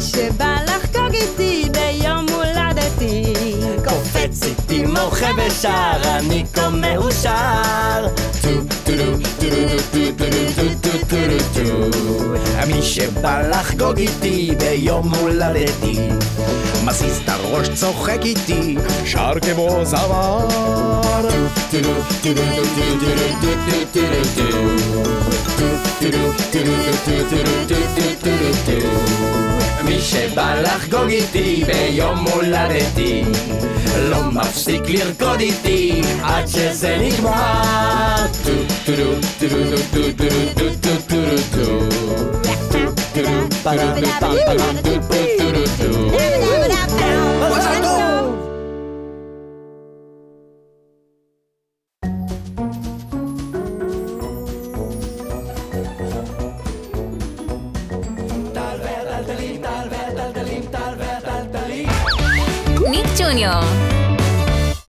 שבא לחגוג איתי ביום הולדתי. קופץ איתי מוחה ושר, אני כה מאושר. טו טו טו טו טו טו טו טו טו. מי שבא לחגוג איתי ביום הולדתי, מזיז את הראש צוחק איתי, שר כמו זמר. טו טו טו טו טו טו טו טו. מי שבא לחגוג איתי ביום הולדתי, לא מפסיק לרקוד איתי עד שזה נגמר. ניק ג'וניור